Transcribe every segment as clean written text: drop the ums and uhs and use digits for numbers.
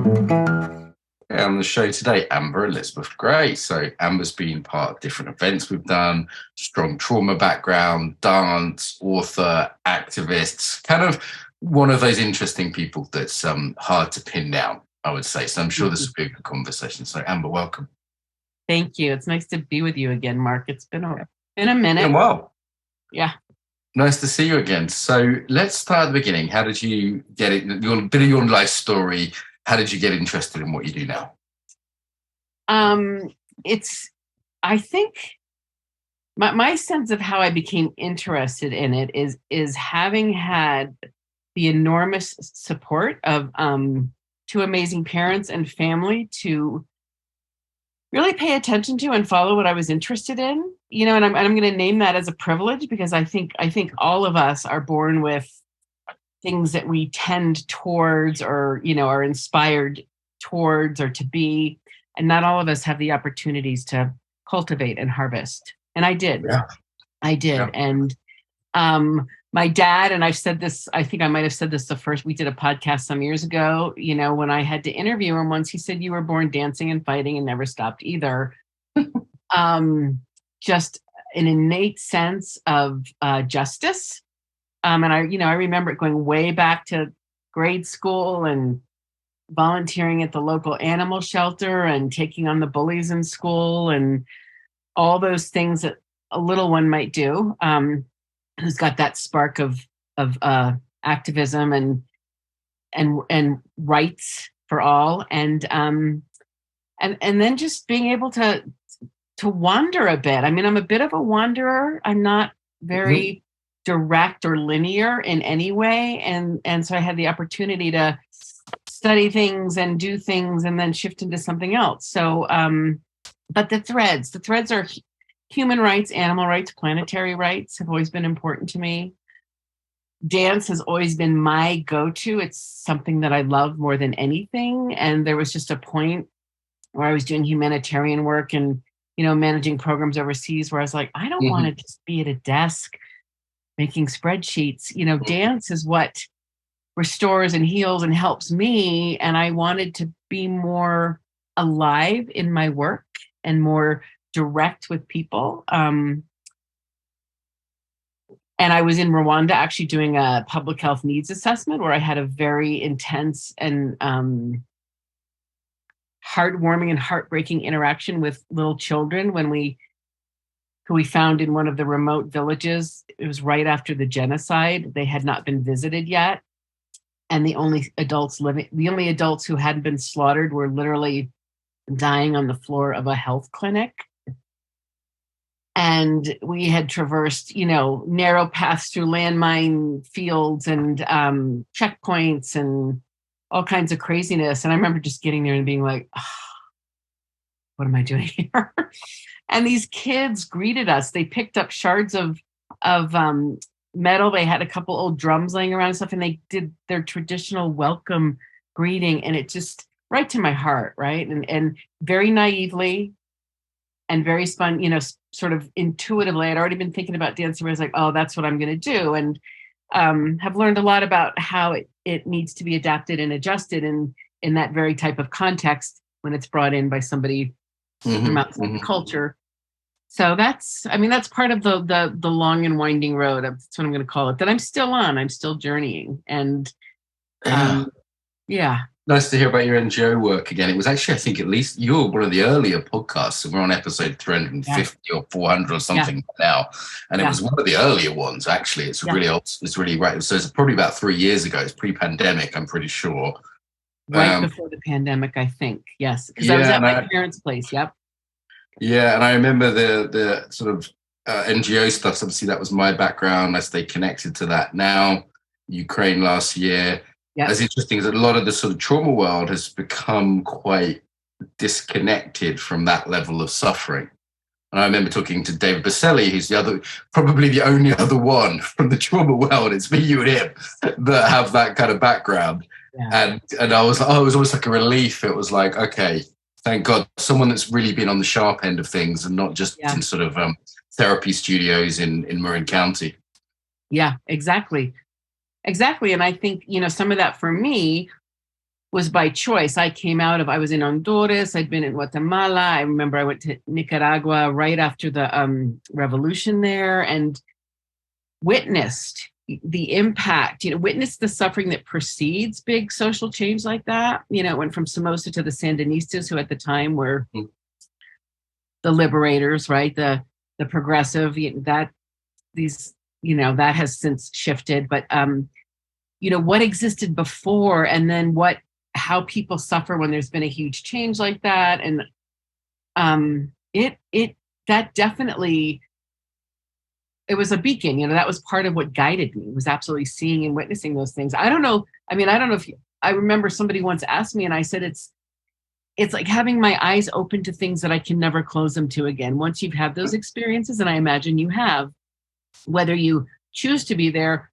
On the show today, Amber Elizabeth Gray. So Amber's been part of different events we've done, strong trauma background, dance, author, activists, kind of one of those interesting people that's hard to pin down, I would say. So I'm sure this will be a good conversation. So Amber, welcome. Thank you. It's nice to be with you again, Mark. It's been a minute. Well. Yeah. Nice to see you again. So let's start at the beginning. How did you get it? A bit of your life story. How did you get interested in what you do now? I think my sense of how I became interested in it is having had the enormous support of two amazing parents and family to really pay attention to and follow what I was interested in, and I'm going to name that as a privilege, because I think all of us are born with things that we tend towards, or, are inspired towards or to be. And not all of us have the opportunities to cultivate and harvest. And I did. Yeah. I did. Yeah. And my dad, and I've said this, I think I might have said this we did a podcast some years ago, when I had to interview him once, he said, "You were born dancing and fighting and never stopped either." Just an innate sense of justice. And I remember it going way back to grade school and volunteering at the local animal shelter and taking on the bullies in school and all those things that a little one might do, who's got that spark of activism and rights for all, and then just being able to wander a bit. I mean, I'm a bit of a wanderer. I'm not very direct or linear in any way, and so I had the opportunity to study things and do things and then shift into something else. So, but the threads are human rights, animal rights, planetary rights have always been important to me. Dance has always been my go-to. It's something that I love more than anything. And there was just a point where I was doing humanitarian work and, managing programs overseas, where I was like, I don't want to just be at a desk making spreadsheets. Dance is what restores and heals and helps me. And I wanted to be more alive in my work and more direct with people. And I was in Rwanda actually doing a public health needs assessment, where I had a very intense and heartwarming and heartbreaking interaction with little children who we found in one of the remote villages. It was right after the genocide. They had not been visited yet. And the only adults who hadn't been slaughtered were literally dying on the floor of a health clinic. And we had traversed, narrow paths through landmine fields and checkpoints and all kinds of craziness. And I remember just getting there and being like, oh, what am I doing here? And these kids greeted us. They picked up shards of metal. They had a couple old drums laying around and stuff, and they did their traditional welcome greeting. And it just right to my heart, right? And very naively and very sort of intuitively, I'd already been thinking about dancing, where I was like, oh, that's what I'm going to do. And have learned a lot about how it needs to be adapted and adjusted in that very type of context when it's brought in by somebody from outside the culture. So that's part of the long and winding road. That's what I'm going to call it, that I'm still on. I'm still journeying. And yeah. Nice to hear about your NGO work again. It was actually, I think, at least you're one of the earlier podcasts. And we're on episode 350 or 400 or something now. And it was one of the earlier ones, actually. It's really old. It's really right. So it's probably about 3 years ago. It's pre-pandemic, I'm pretty sure. Right before the pandemic, I think. Yes. Because I was at my parents' place. Yep. Yeah. And I remember the sort of NGO stuff. So obviously, that was my background. I stayed connected to that now. Ukraine last year. Yep. As interesting as a lot of the sort of trauma world has become quite disconnected from that level of suffering. And I remember talking to David Baselli, who's probably the only other one from the trauma world. It's me, you, and him that have that kind of background. Yeah. And I was almost like a relief. It was like, okay, thank God, someone that's really been on the sharp end of things and not just in sort of therapy studios in Marin County. Yeah, exactly. Exactly. And I think, some of that for me was by choice. I was in Honduras, I'd been in Guatemala. I remember I went to Nicaragua right after the revolution there and witnessed the impact, witnessed the suffering that precedes big social change like that. It went from Somoza to the Sandinistas, who at the time were the liberators, right? The progressive, that has since shifted. But what existed before, and then how people suffer when there's been a huge change like that. And that definitely, it was a beacon, that was part of what guided me, was absolutely seeing and witnessing those things. I don't know if I remember somebody once asked me, and I said, it's like having my eyes open to things that I can never close them to again. Once you've had those experiences, and I imagine you have, whether you choose to be there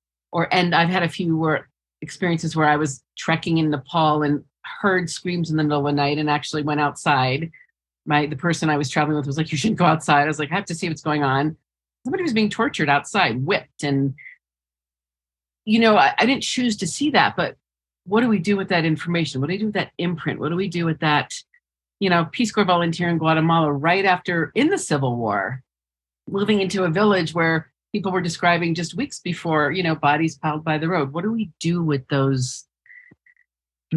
and I've had a few experiences where I was trekking in Nepal and heard screams in the middle of the night and actually went outside. The person I was traveling with was like, you shouldn't go outside. I was like, I have to see what's going on. Somebody was being tortured outside, whipped. And, I didn't choose to see that, but what do we do with that information? What do we do with that imprint? What do we do with that, Peace Corps volunteer in Guatemala right after, in the Civil War, moving into a village where people were describing just weeks before, bodies piled by the road. What do we do with those?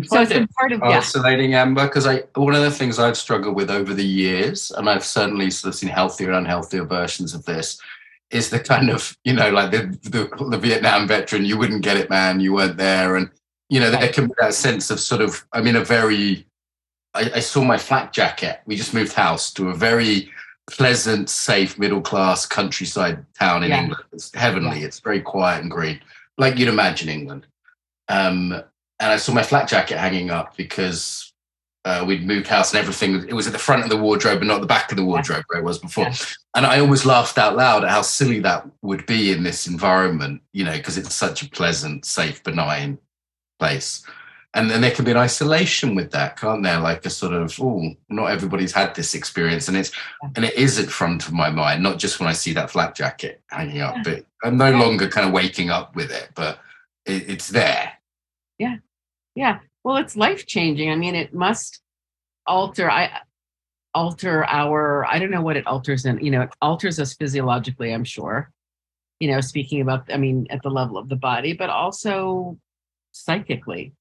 So it's been part of isolating, Amber, because one of the things I've struggled with over the years, and I've certainly sort of seen healthier and unhealthier versions of this, is the kind of, like the Vietnam veteran, you wouldn't get it, man, you weren't there. And, there can be that sense of sort of, I saw my flak jacket. We just moved house to a very pleasant, safe, middle-class countryside town in England. It's heavenly. Yeah. It's very quiet and green, like you'd imagine England. And I saw my flak jacket hanging up because we'd moved house and everything. It was at the front of the wardrobe and not the back of the wardrobe where it was before. Yeah. And I almost laughed out loud at how silly that would be in this environment, because it's such a pleasant, safe, benign place. And then there can be an isolation with that, can't there? Like a sort of, not everybody's had this experience. And it is at front of my mind, not just when I see that flak jacket hanging up, but I'm no longer kind of waking up with it, but it's there. Yeah. Yeah. Well, it's life-changing. It must alter our, I don't know what it alters it alters us physiologically, I'm sure, speaking about, at the level of the body, but also psychologically.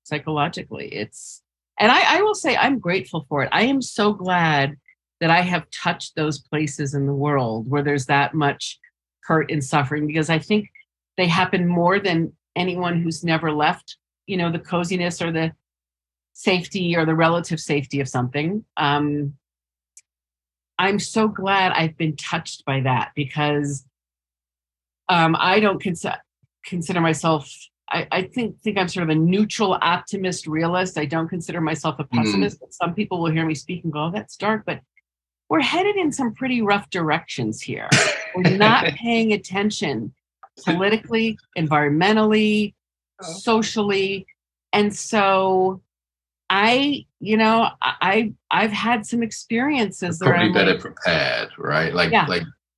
And I will say I'm grateful for it. I am so glad that I have touched those places in the world where there's that much hurt and suffering, because I think they happen more than anyone who's never left, the coziness or the safety or the relative safety of something. I'm so glad I've been touched by that, because I don't consider myself, I think I'm sort of a neutral optimist realist. I don't consider myself a pessimist. But some people will hear me speak and go, oh, that's dark. But we're headed in some pretty rough directions here. We're not paying attention politically, environmentally, socially. And so I've had some experiences. Probably better prepared, right? Like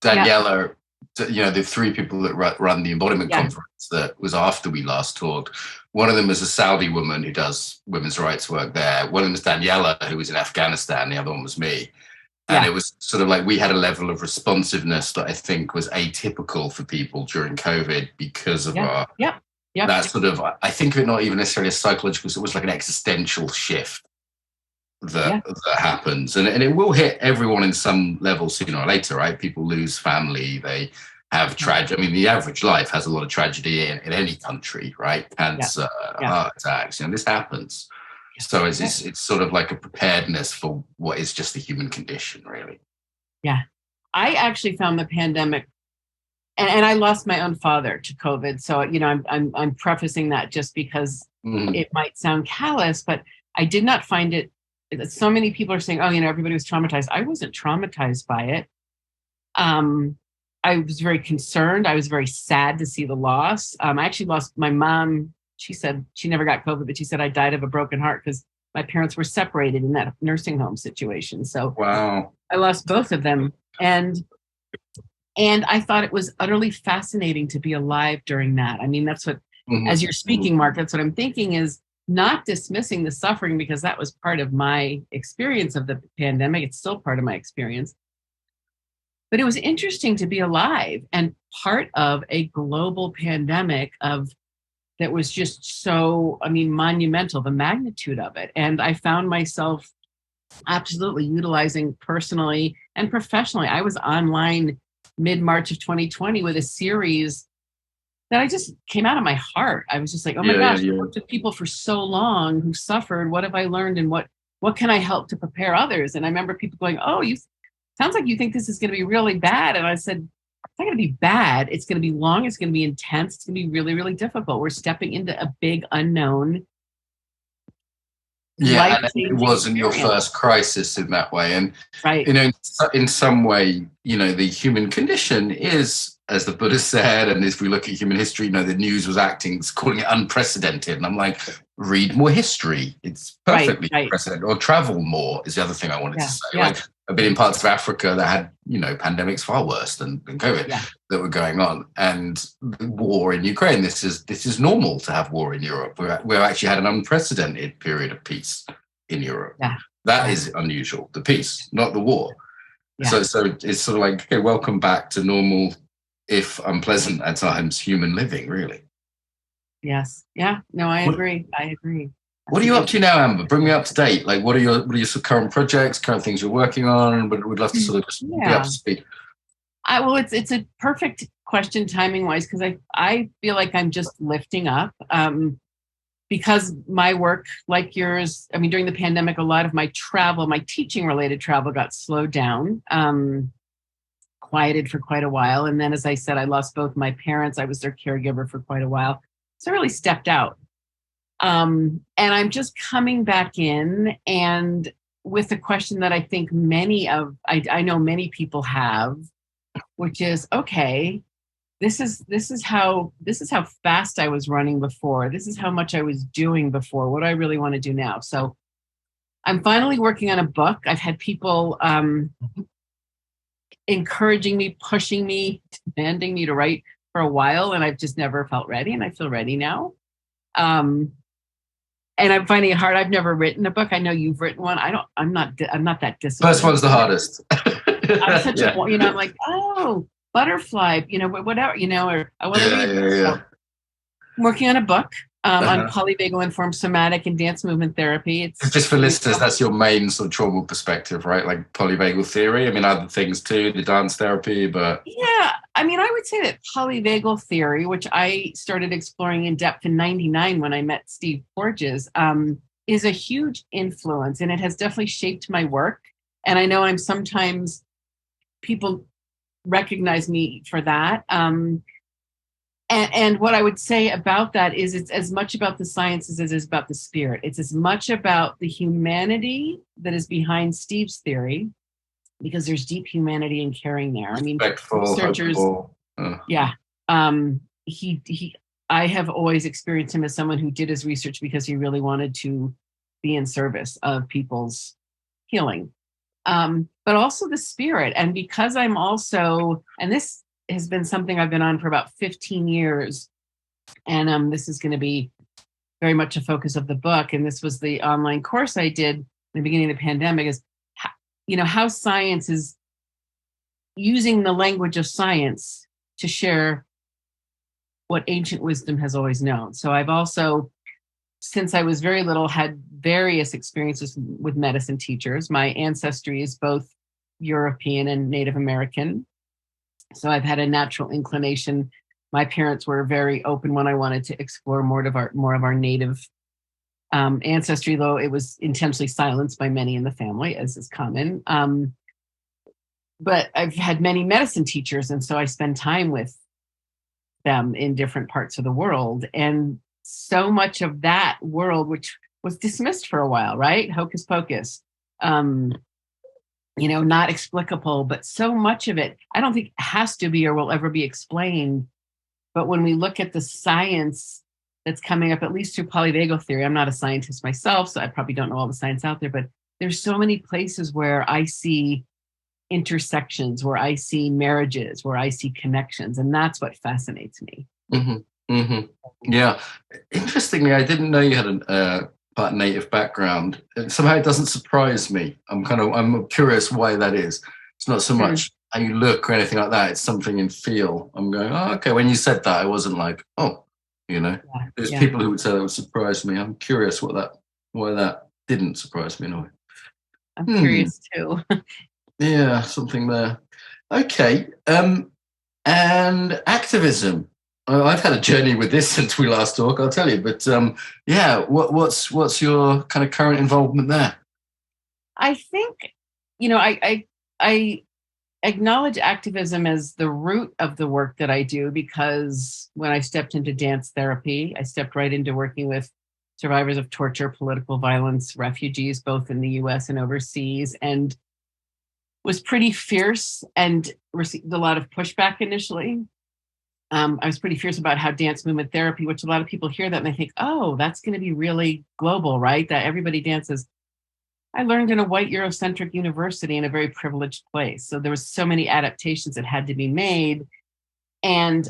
Daniela, the three people that run the Embodiment conference that was after we last talked. One of them is a Saudi woman who does women's rights work there. One of them is Daniela, who was in Afghanistan. The other one was me. And it was sort of like we had a level of responsiveness that I think was atypical for people during COVID because of our that sort of, I think of it not even necessarily as psychological, so it was like an existential shift that happens. And it will hit everyone in some level sooner or later, right? People lose family, they have tragedy. The average life has a lot of tragedy in any country, right? Cancer, heart attacks, this happens. So it's sort of like a preparedness for what is just the human condition, really. Yeah. I actually found the pandemic, and I lost my own father to COVID. So, I'm prefacing that just because it might sound callous, but I did not find it. So many people are saying, oh, everybody was traumatized. I wasn't traumatized by it. I was very concerned. I was very sad to see the loss. I actually lost my mom. She said she never got COVID, but she said I died of a broken heart because my parents were separated in that nursing home situation. So I lost both of them. And I thought it was utterly fascinating to be alive during that. That's what, as you're speaking, Mark, that's what I'm thinking is not dismissing the suffering, because that was part of my experience of the pandemic. It's still part of my experience. But it was interesting to be alive and part of a global pandemic that was just so, monumental, the magnitude of it. And I found myself absolutely utilizing personally and professionally. I was online mid-March of 2020 with a series that I just came out of my heart. I was just like, oh my gosh, I worked with people for so long who suffered. What have I learned, and what can I help to prepare others? And I remember people going, oh, sounds like you think this is going to be really bad. And I said, it's not going to be bad. It's going to be long. It's going to be intense. It's going to be really, really difficult. We're stepping into a big unknown. Yeah, and it wasn't your first crisis in that way. And, right. In some way, the human condition is, as the Buddha said, and if we look at human history, the news was calling it unprecedented. And I'm like, read more history. It's perfectly unprecedented. Or travel more is the other thing I wanted to say. Yeah. Like, I've been in parts of Africa that had, pandemics far worse than COVID that were going on, and the war in Ukraine. This is normal to have war in Europe. We've actually had an unprecedented period of peace in Europe. Yeah. That is unusual. The peace, not the war. Yeah. So it's sort of like, okay, welcome back to normal, if unpleasant at times, human living. Really. Yes. Yeah. No, I agree. What are you up to now, Amber? Bring me up to date. Like, what are your sort of current projects, current things you're working on? But we'd love to sort of just be up to speed. Well, it's a perfect question timing wise, because I feel like I'm just lifting up because my work, like yours, during the pandemic, a lot of my teaching related travel got slowed down, quieted for quite a while. And then, as I said, I lost both my parents. I was their caregiver for quite a while. So I really stepped out. And I'm just coming back in, and with a question that I think I know many people have, which is, okay, this is how fast I was running before. This is how much I was doing before. What do I really want to do now? So I'm finally working on a book. I've had people encouraging me, pushing me, demanding me to write for a while, and I've just never felt ready, and I feel ready now. And I'm finding it hard. I've never written a book. I know you've written one. I'm not that disciplined. First one's the hardest. I'm such a, I'm like, oh, butterfly, whatever, or I want to read this. So I'm working on a book on polyvagal informed somatic and dance movement therapy. It's just for listeners, that's your main sort of trauma perspective, right? Like polyvagal theory. Other things too, the dance therapy, but yeah, I would say that polyvagal theory, which I started exploring in depth in '99 when I met Steve Porges, is a huge influence, and it has definitely shaped my work. And I know sometimes people recognize me for that. And what I would say about that is it's as much about the science as it is about the spirit. It's as much about the humanity that is behind Steve's theory, because there's deep humanity and caring there. Researchers, I have always experienced him as someone who did his research because he really wanted to be in service of people's healing. But also the spirit. And because I'm also, and this has been something I've been on for about 15 years, and this is going to be very much a focus of the book, and this was the online course I did in the beginning of the pandemic, is how science is using the language of science to share what ancient wisdom has always known. So I've also, since I was very little, had various experiences with medicine teachers. My ancestry is both European and Native American. So I've had a natural inclination. My parents were very open when I wanted to explore more of our Native ancestry, though it was intentionally silenced by many in the family, as is common. But I've had many medicine teachers, and so I spend time with them in different parts of the world. And so much of that world, which was dismissed for a while, right? Hocus pocus. Not explicable, but so much of it, I don't think has to be or will ever be explained. But when we look at the science that's coming up, at least through polyvagal theory, I'm not a scientist myself, so I probably don't know all the science out there, but there's so many places where I see intersections, where I see marriages, where I see connections. And that's what fascinates me. Mm-hmm. Yeah. Interestingly, I didn't know you had a part native background. Somehow it doesn't surprise me. I'm curious why that is. It's not so much how you look or anything like that. It's something in feel. I'm going, oh, okay. When you said that, I wasn't like, oh, there's people who would say that would surprise me. I'm curious why that didn't surprise me in a way. I'm curious too. Yeah, something there. Okay. And activism. I've had a journey with this since we last talked, I'll tell you. But what's your kind of current involvement there? I think, I acknowledge activism as the root of the work that I do, because when I stepped into dance therapy, I stepped right into working with survivors of torture, political violence, refugees, both in the US and overseas, and was pretty fierce and received a lot of pushback initially. I was pretty fierce about how dance movement therapy, which a lot of people hear that and they think, oh, that's going to be really global, right? That everybody dances. I learned in a white Eurocentric university in a very privileged place. So there was so many adaptations that had to be made. And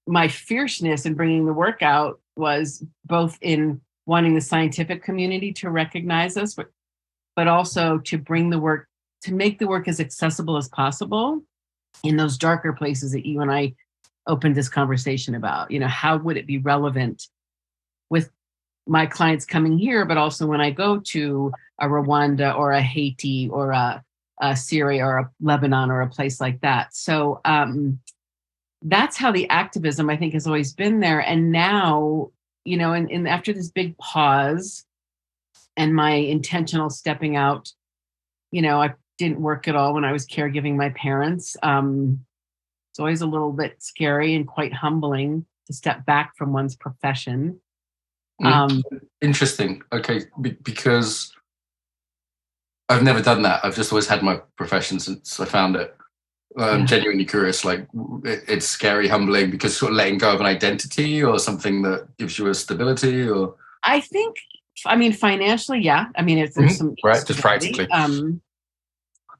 my fierceness in bringing the work out was both in wanting the scientific community to recognize us, but also to bring the work, to make the work as accessible as possible in those darker places that you and I opened this conversation about. How would it be relevant with my clients coming here, but also when I go to a Rwanda or a Haiti or a Syria or a Lebanon or a place like that. So that's how the activism, I think, has always been there. And now, and after this big pause and my intentional stepping out, I didn't work at all when I was caregiving my parents. It's always a little bit scary and quite humbling to step back from one's profession. Interesting. Okay, because I've never done that. I've just always had my profession since I found it. I'm genuinely curious. Like, it's scary, humbling, because sort of letting go of an identity or something that gives you a stability, or I think, financially, yeah. There's some right, just practically.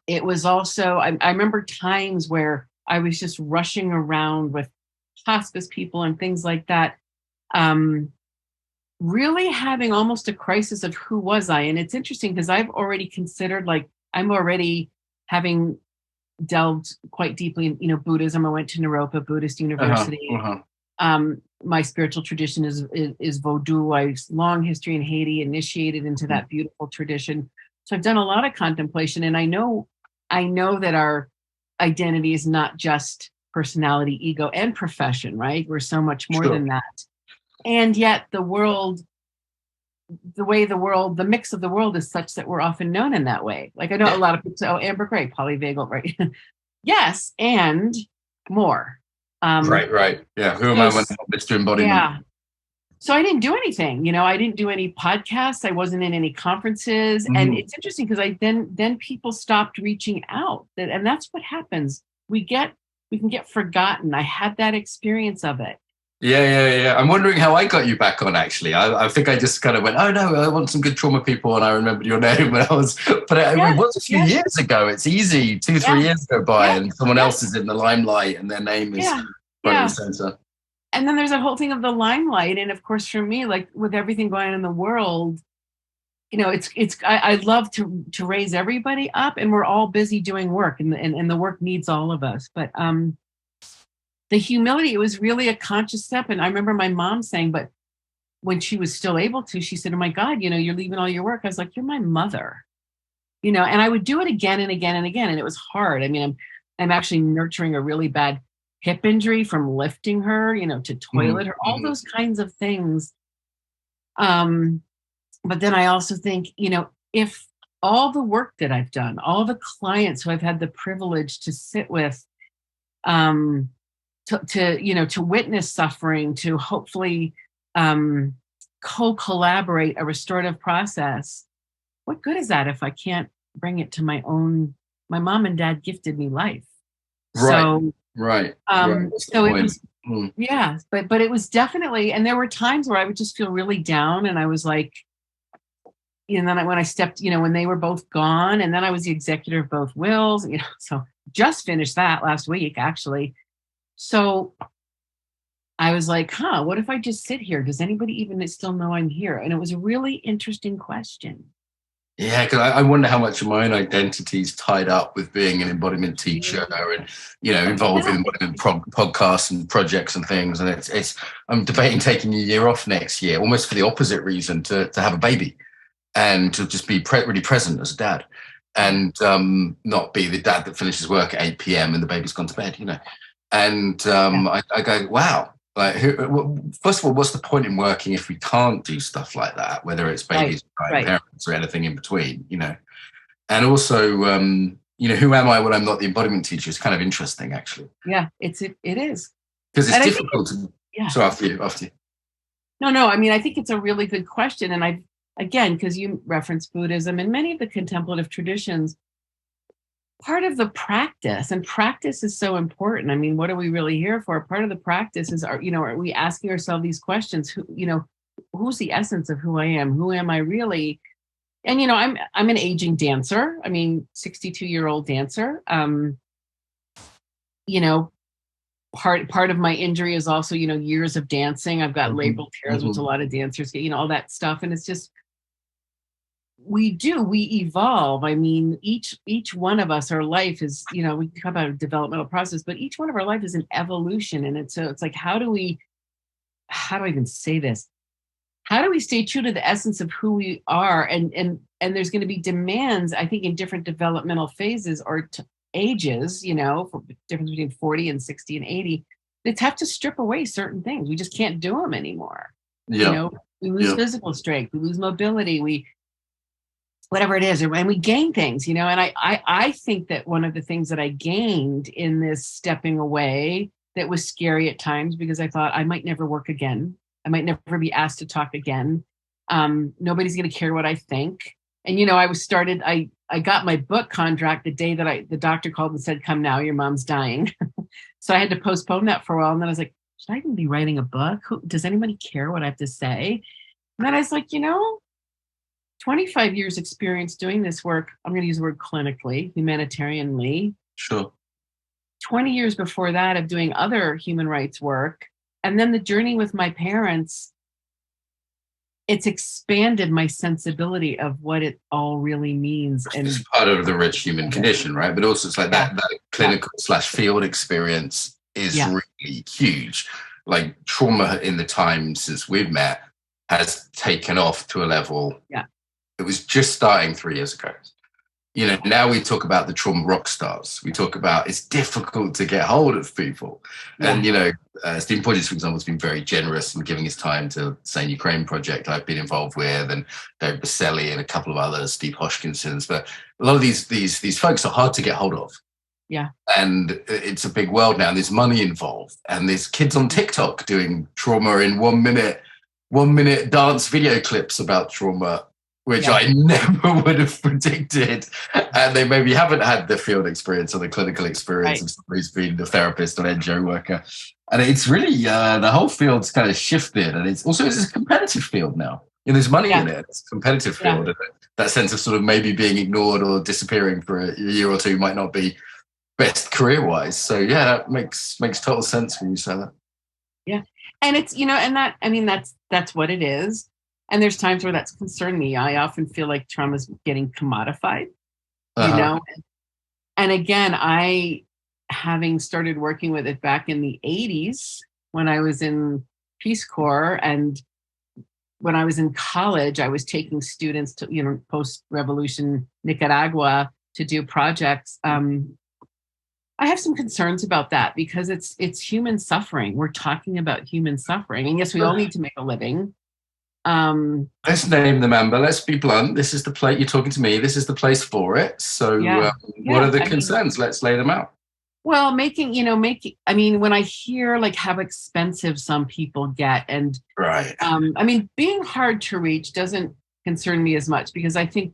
It was also, I remember times where I was just rushing around with hospice people and things like that. Really having almost a crisis of who was I. And it's interesting because I've already considered, like, I'm already having delved quite deeply in, Buddhism. I went to Naropa Buddhist University. My spiritual tradition is Vodou. I have long history in Haiti, initiated into that beautiful tradition. So I've done a lot of contemplation, and I know that our identity is not just personality, ego, and profession, right? We're so much more than that. And yet the mix of the world is such that we're often known in that way. Like, I know a lot of people say, oh, Amber Gray, polyvagal, right? Yes, and more. Right. Yeah. Who am I when it's to embodiment? Yeah. So I didn't do anything, I didn't do any podcasts. I wasn't in any conferences. And it's interesting because then people stopped reaching out. And that's what happens. We can get forgotten. I had that experience of it. Yeah. I'm wondering how I got you back on, actually. I think I just kind of went, oh no, I want some good trauma people, and I remembered your name it was a few years ago. It's easy. 2-3 years go by and someone else is in the limelight and their name is front and center. And then there's that whole thing of the limelight. And of course, for me, like with everything going on in the world, I love to raise everybody up, and we're all busy doing work, and the work needs all of us. But the humility, it was really a conscious step. And I remember my mom saying, but when she was still able to, she said, oh my God, you're leaving all your work. I was like, you're my mother, and I would do it again and again and again. And it was hard. I'm actually nurturing a really bad hip injury from lifting her, to toilet her, all those kinds of things. But then I also think, if all the work that I've done, all the clients who I've had the privilege to sit with, to witness suffering, to hopefully co-collaborate a restorative process, what good is that if I can't bring it to my mom and dad gifted me life. Right. So, right. So it was, but it was definitely, and there were times where I would just feel really down, and I was like, and then when I stepped, when they were both gone, and then I was the executor of both wills, so just finished that last week, actually. So I was like, what if I just sit here? Does anybody even still know I'm here? And it was a really interesting question. Yeah, because I wonder how much of my own identity is tied up with being an embodiment teacher and, involved in embodiment podcasts and projects and things. And I'm debating taking a year off next year, almost for the opposite reason, to have a baby and to just be really present as a dad and not be the dad that finishes work at 8 p.m. and the baby's gone to bed, And I go, wow. Like, first of all, what's the point in working if we can't do stuff like that, whether it's babies, parents, or anything in between, And also, who am I when I'm not the embodiment teacher? It's kind of interesting, actually. Yeah, it is. Because it's difficult to. Yeah. So after you. No. I mean, I think it's a really good question, and again, because you reference Buddhism and many of the contemplative traditions. Part of the practice, and practice is so important. I mean, what are we really here for? Part of the practice is, are we asking ourselves these questions? Who's the essence of who I am? Who am I really? And, I'm an aging dancer. I mean, 62-year-old dancer. Part of my injury is also, years of dancing. I've got labral tears, which a lot of dancers get, all that stuff. And it's just, we evolve. I mean, each one of us, our life is, we talk about a developmental process, but each one of our life is an evolution. And it's like, how do I even say this? How do we stay true to the essence of who we are? And there's going to be demands, I think, in different developmental phases or ages, for the difference between 40 and 60 and 80, it's have to strip away certain things. We just can't do them anymore. Yeah. We lose physical strength, we lose mobility, whatever it is, and we gain things, and I think that one of the things that I gained in this stepping away that was scary at times, because I thought I might never work again. I might never be asked to talk again. Nobody's going to care what I think. And, I got my book contract the day that the doctor called and said, come now, your mom's dying. So I had to postpone that for a while. And then I was like, should I even be writing a book? Does anybody care what I have to say? And then I was like, 25 years experience doing this work. I'm going to use the word clinically, humanitarianly. Sure. 20 years before that of doing other human rights work. And then the journey with my parents, it's expanded my sensibility of what it all really means. And it's part of the rich human condition, right? But also it's like that clinical / field experience is really huge. Like trauma in the time since we've met has taken off to a level. Yeah. It was just starting 3 years ago. Now we talk about the trauma rock stars. We talk about it's difficult to get hold of people. Yeah. And, Stephen Porges, for example, has been very generous in giving his time to the Sane Ukraine project I've been involved with, and David Baselli and a couple of others, Steve Hodgkinson's. But a lot of these folks are hard to get hold of. Yeah. And it's a big world now, and there's money involved. And there's kids on TikTok doing trauma in 1 minute dance video clips about trauma, which I never would have predicted. And they maybe haven't had the field experience or the clinical experience of somebody who's been a therapist or an NGO worker. And it's really, the whole field's kind of shifted. And it's a competitive field now. There's money in it. It's a competitive field. And that sense of sort of maybe being ignored or disappearing for a year or two might not be best career-wise. So, that makes total sense when you say that. Yeah. And it's, that's what it is. And there's times where that's concerned me. I often feel like trauma's getting commodified, And again, having started working with it back in the 80s when I was in Peace Corps, and when I was in college, I was taking students to, post-revolution Nicaragua to do projects. I have some concerns about that because it's human suffering. We're talking about human suffering. And yes, we all need to make a living. Let's name them, Amber. Let's be blunt. This is the place. You're talking to me. This is the place for it. So what are the concerns? Let's lay them out. Well, when I hear like how expensive some people get, and being hard to reach doesn't concern me as much, because I think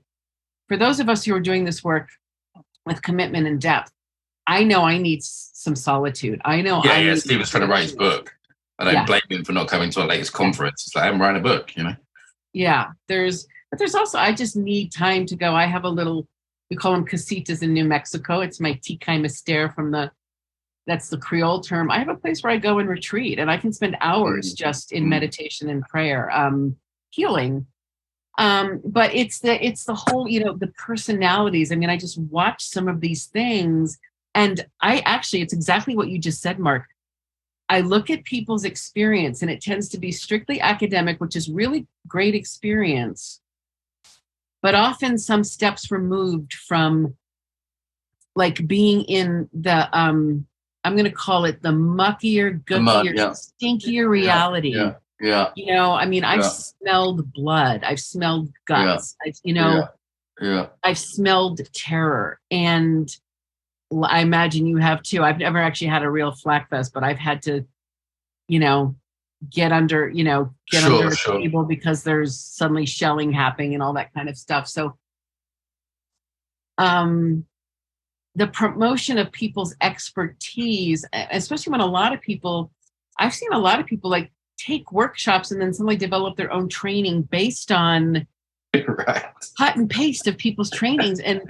for those of us who are doing this work with commitment and depth, I know I need some solitude. I know. Steven's trying to write his book. I don't blame him for not coming to our latest conference. It's like, I'm writing a book, Yeah, there's also, I just need time to go. I have a little, we call them casitas in New Mexico. It's my Ticay Mister from the that's the Creole term. I have a place where I go and retreat, and I can spend hours just in meditation and prayer, healing. But it's the whole, the personalities. I mean, I just watch some of these things, and it's exactly what you just said, Mark. I look at people's experience, and it tends to be strictly academic, which is really great experience, but often some steps removed from like being in the, I'm going to call it the muckier, gookier, stinkier reality. Yeah. I mean, I've smelled blood. I've smelled guts. I've smelled terror. And I imagine you have too. I've never actually had a real flak fest, but I've had to, get under the table because there's suddenly shelling happening and all that kind of stuff. So, the promotion of people's expertise, especially when I've seen a lot of people like take workshops and then suddenly develop their own training based on cut and paste of people's trainings. And,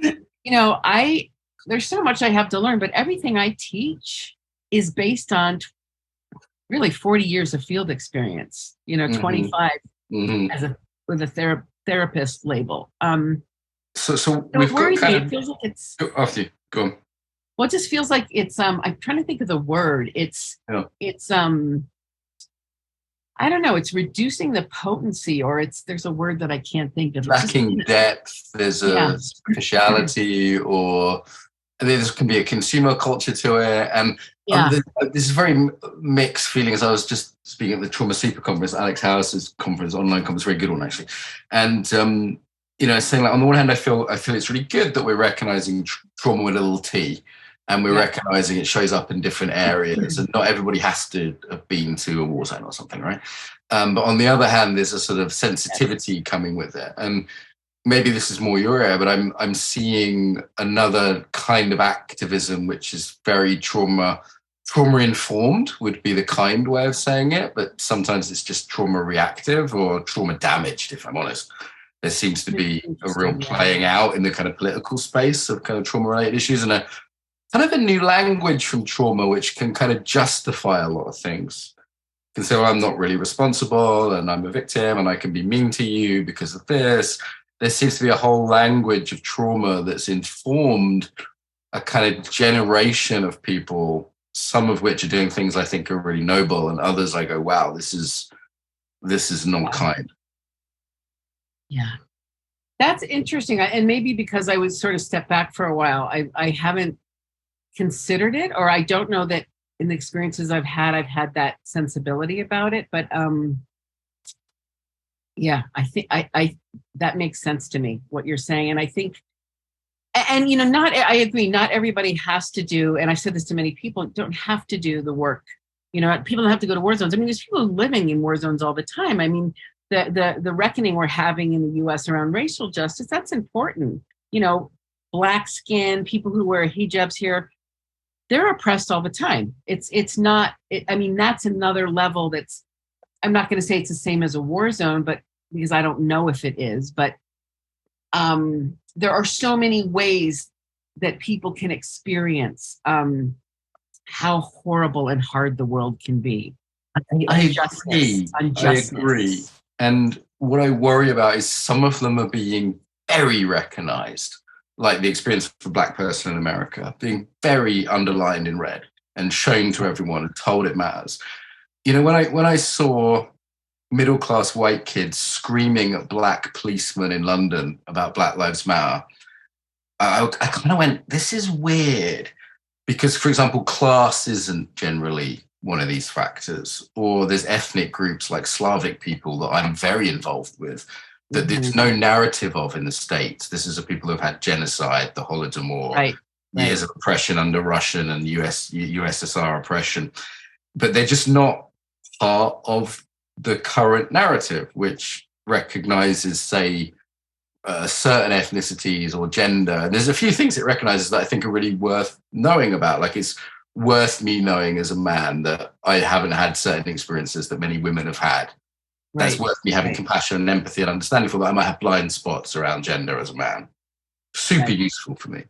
there's so much I have to learn, but everything I teach is based on really 40 years of field experience, 25 with a therapist label. So we've got kind of, it feels like it's after you, go on. Well, it just feels like it's I'm trying to think of the word. It's I don't know, it's reducing the potency, or there's a word that I can't think of. Lacking depth, there's a superficiality, or there can be a consumer culture to it. And this is very mixed feelings. I was just speaking at the Trauma Super Conference, Alex Harris's conference, online conference, very good one actually. And saying like, on the one hand, I feel it's really good that we're recognizing trauma with a little T, and we're recognizing it shows up in different areas, and not everybody has to have been to a war zone or something, right? But on the other hand, there's a sort of sensitivity coming with it, and maybe this is more your area, but I'm seeing another kind of activism which is very trauma informed, would be the kind way of saying it, but sometimes it's just trauma reactive or trauma damaged, if I'm honest. There seems to be a real playing out in the kind of political space of kind of trauma-related issues, and a kind of a new language from trauma which can kind of justify a lot of things. You can say, well, I'm not really responsible, and I'm a victim, and I can be mean to you because of this. There seems to be a whole language of trauma that's informed a kind of generation of people, some of which are doing things I think are really noble, and others I go, wow, this is not kind. Yeah, that's interesting. And maybe because I was sort of stepped back for a while, I haven't considered it, or I don't know that in the experiences I've had that sensibility about it. But I think I that makes sense to me, what you're saying. And I think, and I agree, not everybody has to do, and I've said this to many people, don't have to do the work. People don't have to go to war zones. I mean, there's people living in war zones all the time. I mean, the reckoning we're having in the US around racial justice, that's important. Black skin, people who wear hijabs here, they're oppressed all the time. It's not, I mean, that's another level that's, I'm not going to say it's the same as a war zone, but because I don't know if it is, but there are so many ways that people can experience how horrible and hard the world can be. I agree. And what I worry about is some of them are being very recognized, like the experience of a Black person in America, being very underlined in red and shown to everyone and told it matters. When I saw middle-class white kids screaming at Black policemen in London about Black Lives Matter, I kind of went, this is weird. Because, for example, class isn't generally one of these factors, or there's ethnic groups like Slavic people that I'm very involved with, that there's no narrative of in the States. This is a people who've had genocide, the Holodomor, years of oppression under Russian and USSR oppression, but they're just not part of the current narrative, which recognizes, say, certain ethnicities or gender. And there's a few things it recognizes that I think are really worth knowing about. Like, it's worth me knowing as a man that I haven't had certain experiences that many women have had. That's worth me having compassion and empathy and understanding for that. I might have blind spots around gender as a man. Super useful for me.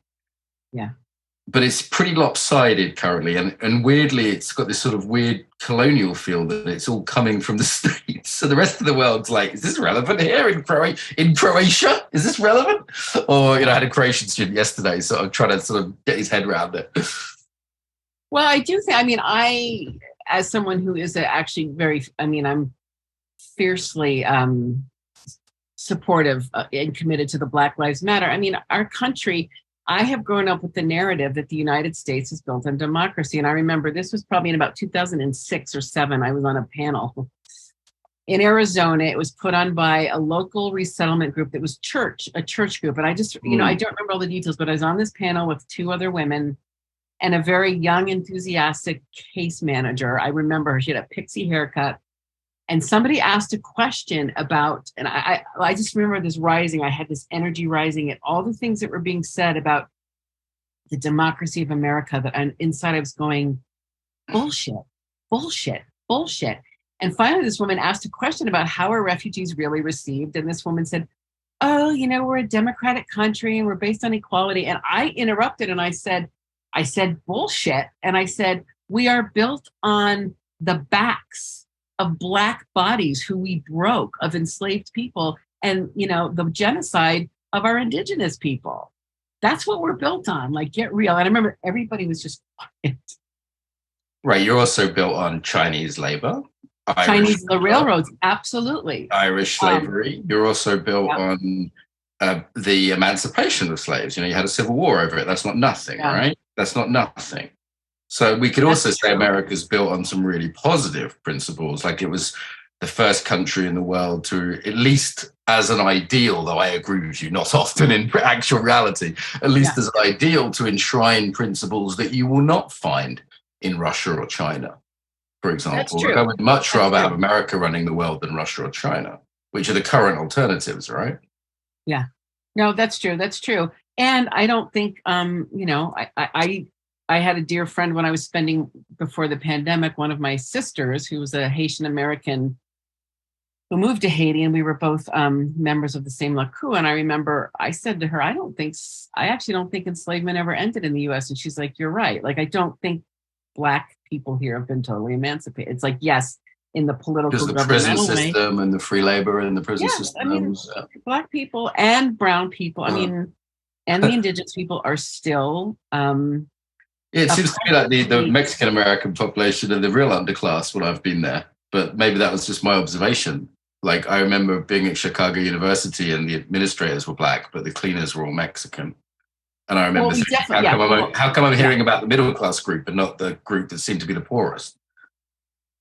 Yeah. but it's pretty lopsided currently, and weirdly, it's got this sort of weird colonial feel that it's all coming from the States. So the rest of the world's like, is this relevant here in Croatia? Is this relevant? Or, I had a Croatian student yesterday, so I'm trying to sort of get his head around it. Well, I do think, I, as someone who is actually I'm fiercely supportive and committed to the Black Lives Matter. Our country, I have grown up with the narrative that the United States is built on democracy. And I remember this was probably in about 2006 or 7. I was on a panel in Arizona. It was put on by a local resettlement group that was a church group. And I just, I don't remember all the details, but I was on this panel with 2 other women and a very young, enthusiastic case manager. I remember she had a pixie haircut. And somebody asked a question about, and I just remember this rising. I had this energy rising at all the things that were being said about the democracy of America, that inside I was going, bullshit, bullshit, bullshit. And finally, this woman asked a question about how are refugees really received? And this woman said, oh, we're a democratic country and we're based on equality. And I interrupted and I said bullshit. And I said, we are built on the backs of Black bodies who we broke, of enslaved people, and the genocide of our indigenous people. That's what we're built on. Like, get real. And I remember everybody was just quiet. Right. You're also built on Chinese labor. The railroads, absolutely. Irish slavery. You're also built on the emancipation of slaves. You had a civil war over it. That's not nothing, right? That's not nothing. So we could also say America's built on some really positive principles, like it was the first country in the world to, at least as an ideal, though I agree with you, not often in actual reality, at least as an ideal, to enshrine principles that you will not find in Russia or China, for example. I would much rather have America running the world than Russia or China, which are the current alternatives, right? Yeah. No, that's true. That's true. And I don't think, I had a dear friend when I was spending, before the pandemic, one of my sisters, who was a Haitian American who moved to Haiti, and we were both members of the same LACU. And I remember I said to her, I actually don't think enslavement ever ended in the US. And she's like, you're right. Like, I don't think Black people here have been totally emancipated. It's like, yes, in the political, because the prison system and the free labor and the prison systems. Black people and brown people, and the indigenous people are still... it seems to be like the Mexican-American population and the real underclass when I've been there. But maybe that was just my observation. Like, I remember being at Chicago University and the administrators were Black, but the cleaners were all Mexican. And I remember thinking, how come I'm hearing about the middle-class group and not the group that seemed to be the poorest?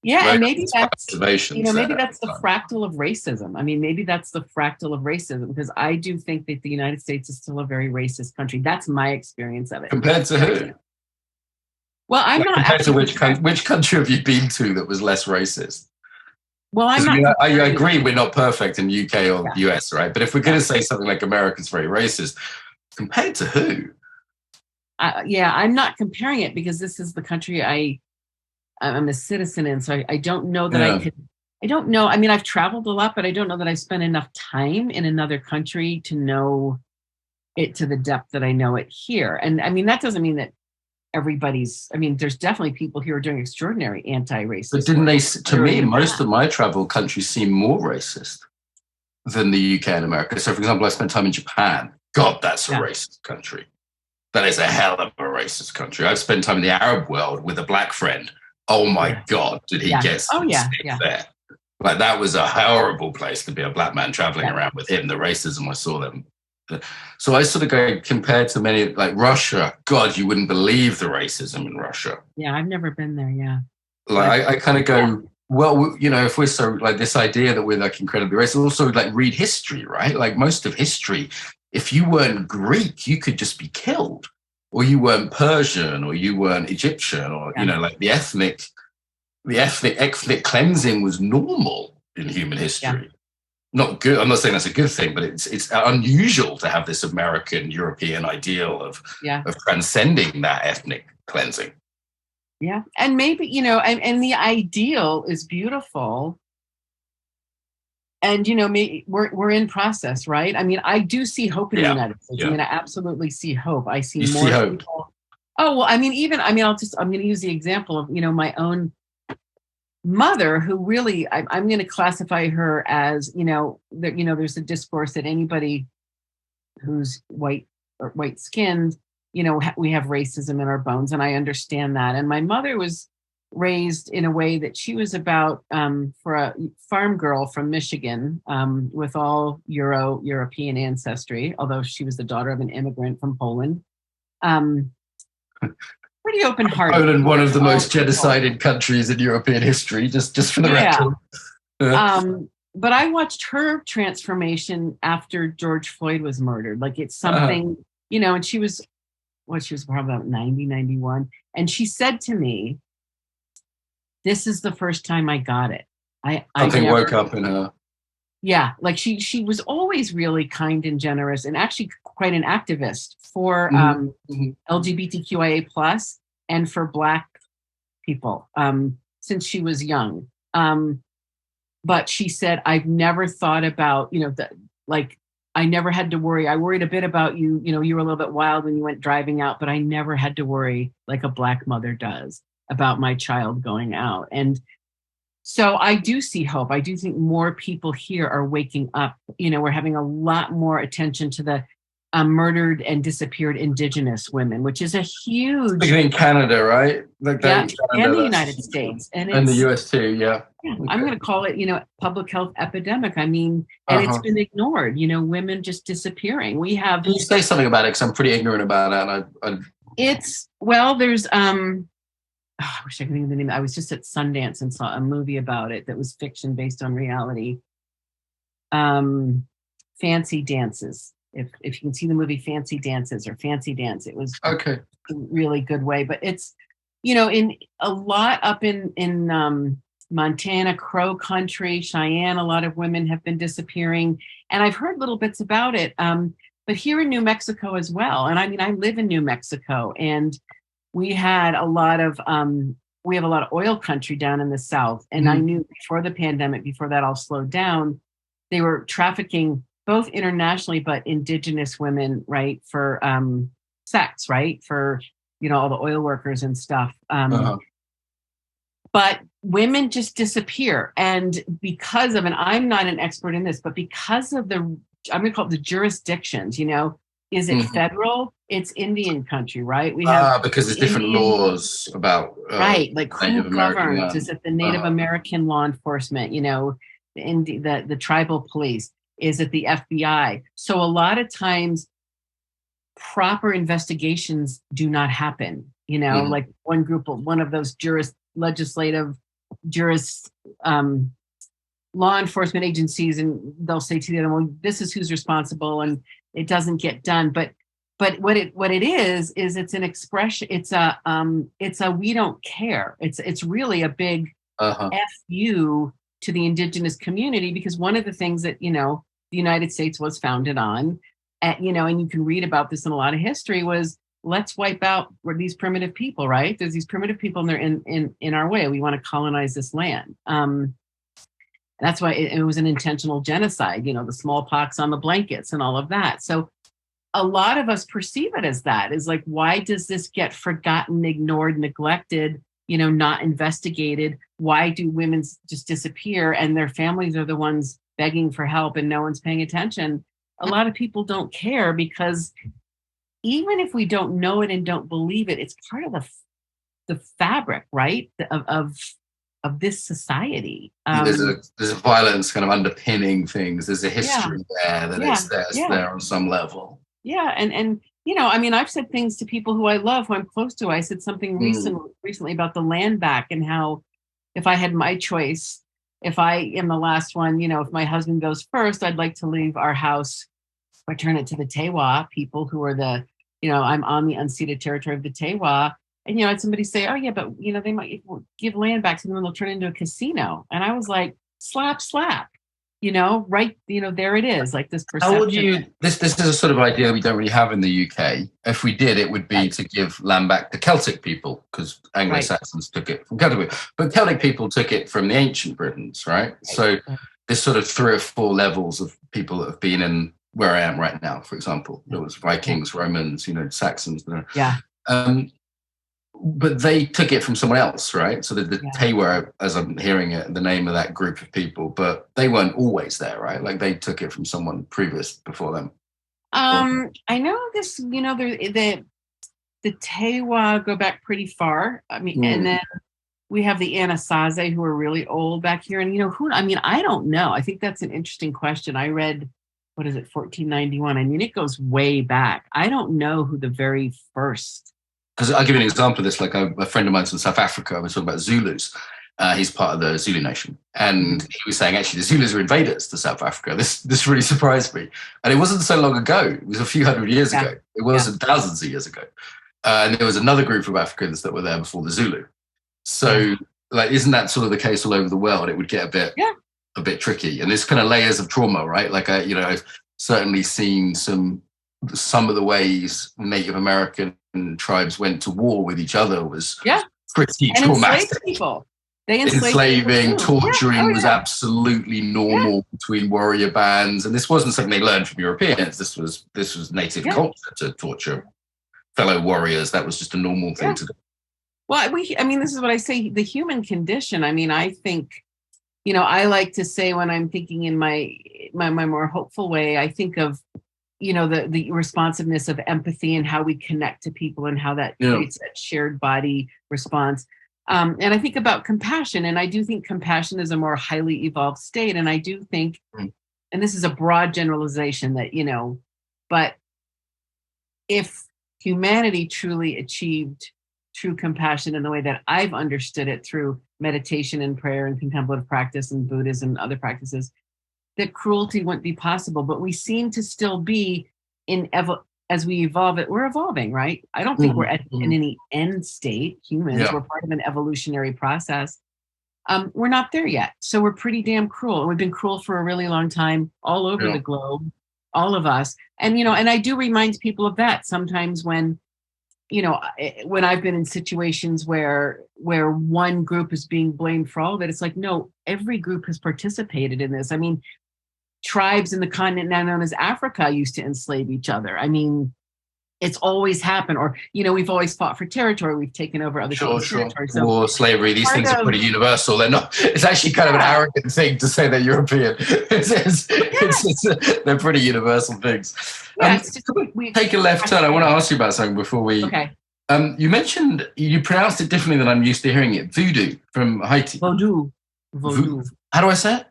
Yeah, and maybe that's, maybe that's the fractal of racism. Maybe that's the fractal of racism, because I do think that the United States is still a very racist country. That's my experience of it. Compared to who? Well, I'm not. Compared to which country have you been to that was less racist? Well, I'm not. I agree we're not perfect in the UK or US, right? But if we're going to say something like America's very racist, compared to who? I'm not comparing it, because this is the country I'm a citizen in. So I don't know that I could. I don't know. I've traveled a lot, but I don't know that I've spent enough time in another country to know it to the depth that I know it here. And that doesn't mean that everybody's, there's definitely people here who are doing extraordinary anti-racist. But didn't they, to me, most of my travel countries seem more racist than the UK and America. So, for example, I spent time in Japan. God, that's a racist country. That is a hell of a racist country. I've spent time in the Arab world with a Black friend. Oh my God, did he get some stick there? Like, that was a horrible place to be a Black man traveling around with him, the racism I saw them. So I sort of go, compared to many, like Russia, God, you wouldn't believe the racism in Russia. Yeah, I've never been there, Like, I kind of go, well, if we're so, like, this idea that we're, like, incredibly racist, also, like, read history, right? Like, most of history, if you weren't Greek, you could just be killed. Or you weren't Persian, or you weren't Egyptian, or, like, the ethnic cleansing was normal in human history. Not good. I'm not saying that's a good thing, but it's unusual to have this American, European ideal of transcending that ethnic cleansing. Yeah. And maybe, and the ideal is beautiful. And, we're in process, right? I do see hope in the United States. I absolutely see hope. I see more people Oh, well, I mean, I'm going to use the example of, my own mother, who really, I'm going to classify her as, there's a discourse that anybody who's white or white skinned, we have racism in our bones. And I understand that. And my mother was raised in a way that she was about, for a farm girl from Michigan, with all European ancestry, although she was the daughter of an immigrant from Poland. Pretty open-hearted. Poland, one of the most genocided countries in European history, just for the record. But I watched her transformation after George Floyd was murdered. Like, it's something, and she was probably about 90, 91. And she said to me, this is the first time I got it. Something woke up in her. Yeah, like she was always really kind and generous, and actually quite an activist for LGBTQIA plus and for Black people since she was young. But she said, I've never thought about, I never had to worry. I worried a bit about you, you were a little bit wild when you went driving out, but I never had to worry like a Black mother does about my child going out. And so I do see hope. I do think more people here are waking up. We're having a lot more attention to the murdered and disappeared Indigenous women, which is a huge... In Canada, right? And the United States. And the US too, yeah. Okay. I'm going to call it, public health epidemic. I mean, and it's been ignored, women just disappearing. We have... Can you say something about it? Because I'm pretty ignorant about that. There's... I wish I could think of the name. I was just at Sundance and saw a movie about it that was fiction based on reality. Fancy Dances. If you can see the movie Fancy Dances or Fancy Dance, it was okay. A really good way. But it's, in a lot up in Montana, Crow Country, Cheyenne, a lot of women have been disappearing. And I've heard little bits about it. But here in New Mexico as well. And I mean, I live in New Mexico, and we had a lot of we have a lot of oil country down in the South. And I knew before the pandemic, before that all slowed down, they were trafficking both internationally, but Indigenous women, right, for sex, right, for, all the oil workers and stuff. But women just disappear. And because of, and I'm not an expert in this, but because of I'm going to call it the jurisdictions, is it federal? It's Indian country, right? We have because there's different laws about right, like who governs? Is it the Native American law enforcement? The tribal police? Is it the FBI? So a lot of times, proper investigations do not happen. Like one of those legislative law enforcement agencies, and they'll say to the other, well, this is who's responsible, and it doesn't get done. But what it is it's an expression. It's a we don't care. It's really a big FU to the Indigenous community, because one of the things that the United States was founded on, and you can read about this in a lot of history, was let's wipe out these primitive people. Right? There's these primitive people, and they're in our way. We want to colonize this land. That's why it was an intentional genocide, the smallpox on the blankets and all of that. So a lot of us perceive it as that, is like, why does this get forgotten, ignored, neglected, not investigated? Why do women just disappear and their families are the ones begging for help and no one's paying attention? A lot of people don't care, because even if we don't know it and don't believe it, it's part of the fabric, right, of this society. There's a violence kind of underpinning things. There's a history there that it's there on some level. Yeah, and I mean, I've said things to people who I love, who I'm close to. I said something recently about the land back, and how if I had my choice, if I am the last one, if my husband goes first, I'd like to leave our house, return it to the Tewa people, who are I'm on the unceded territory of the Tewa. And, I had somebody say, oh, yeah, but, they might give land back to them and they'll turn it into a casino. And I was like, slap, right. There it is, like this perception. How would this is a sort of idea we don't really have in the UK. If we did, it would be to give land back to Celtic people, because Anglo-Saxons took it from Celtic people. But Celtic people took it from the ancient Britons, right? So there's sort of 3 or 4 levels of people that have been in where I am right now, for example. There was Vikings, Romans, Saxons. Yeah. But they took it from someone else, right? So the Tewa, as I'm hearing it, the name of that group of people, but they weren't always there, right? Like they took it from someone previous before them. I know this, the Tewa go back pretty far. I mean, and then we have the Anasazi who are really old back here. And, I don't know. I think that's an interesting question. I read, 1491? I mean, it goes way back. I don't know who the very first. Because I'll give you an example of this. Like a friend of mine's from South Africa, we're talking about Zulus. He's part of the Zulu nation. And he was saying, actually, the Zulus are invaders to South Africa. This really surprised me. And it wasn't so long ago. It was a few hundred years ago. It wasn't thousands of years ago. And there was another group of Africans that were there before the Zulu. So, isn't that sort of the case all over the world? It would get a bit tricky. And there's kind of layers of trauma, right? Like, I've certainly seen some of the ways Native American tribes went to war with each other was pretty traumatic. People. Enslaving, torturing was absolutely normal between warrior bands, and this wasn't something they learned from Europeans. This was native culture to torture fellow warriors. That was just a normal thing to do. Well, this is what I say, the human condition. I mean, I think, I like to say when I'm thinking in my more hopeful way, I think of, the responsiveness of empathy and how we connect to people and how that creates that shared body response. And I think about compassion, and I do think compassion is a more highly evolved state. And I do think, and this is a broad generalization that, but if humanity truly achieved true compassion in the way that I've understood it through meditation and prayer and contemplative practice and Buddhism and other practices, that cruelty wouldn't be possible. But we seem to still be as we evolve it, we're evolving, right? I don't think we're in any end state. Humans, we're part of an evolutionary process. We're not there yet. So we're pretty damn cruel. We've been cruel for a really long time all over the globe, all of us. And, and I do remind people of that sometimes when I've been in situations where one group is being blamed for all of it, it's like, no, every group has participated in this. I mean, tribes in the continent now known as Africa used to enslave each other. I mean, it's always happened. Or, we've always fought for territory. We've taken over other people's territory. So war, slavery, these things are pretty universal. They're not, it's actually kind of an arrogant thing to say they're European. They're pretty universal things. We take a left turn. I want to ask you about something before we... Okay. You mentioned, you pronounced it differently than I'm used to hearing it. Voodoo from Haiti. Vaudou. How do I say it?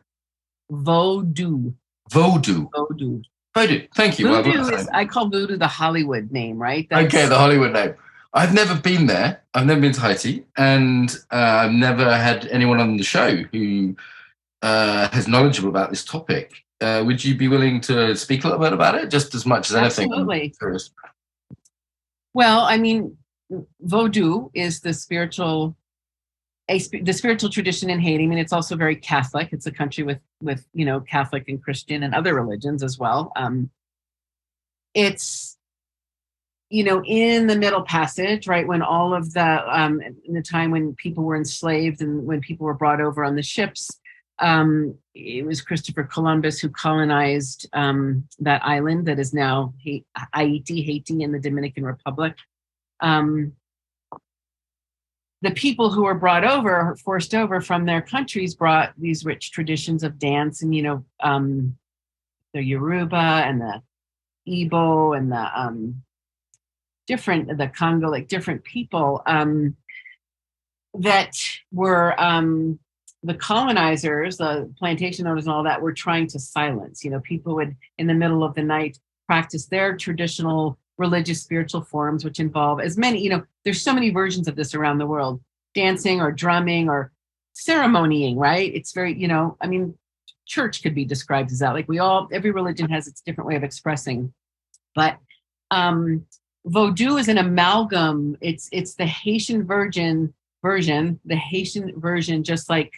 Vaudou. Thank you. I call voodoo the Hollywood name, right? Okay, the Hollywood name. I've never been there. I've never been to Haiti, and I've never had anyone on the show who is knowledgeable about this topic. Would you be willing to speak a little bit about it, just as much as anything? Absolutely. Well, I mean, Vaudou is the spiritual tradition in Haiti. I mean, it's also very Catholic. It's a country with Catholic and Christian and other religions as well. It's in the Middle Passage, right, when all of the in the time when people were enslaved and when people were brought over on the ships, it was Christopher Columbus who colonized that island that is now Haiti in the Dominican Republic. The people who were forced over from their countries brought these rich traditions of dance and, the Yoruba and the Igbo and the Congo, like different people that were the colonizers, the plantation owners and all that were trying to silence. People would, in the middle of the night, practice their traditional religious spiritual forms, which involve as many, there's so many versions of this around the world, dancing or drumming or ceremonying, right? It's very, church could be described as that. Like every religion has its different way of expressing. But Vaudou is an amalgam. It's the Haitian version, just like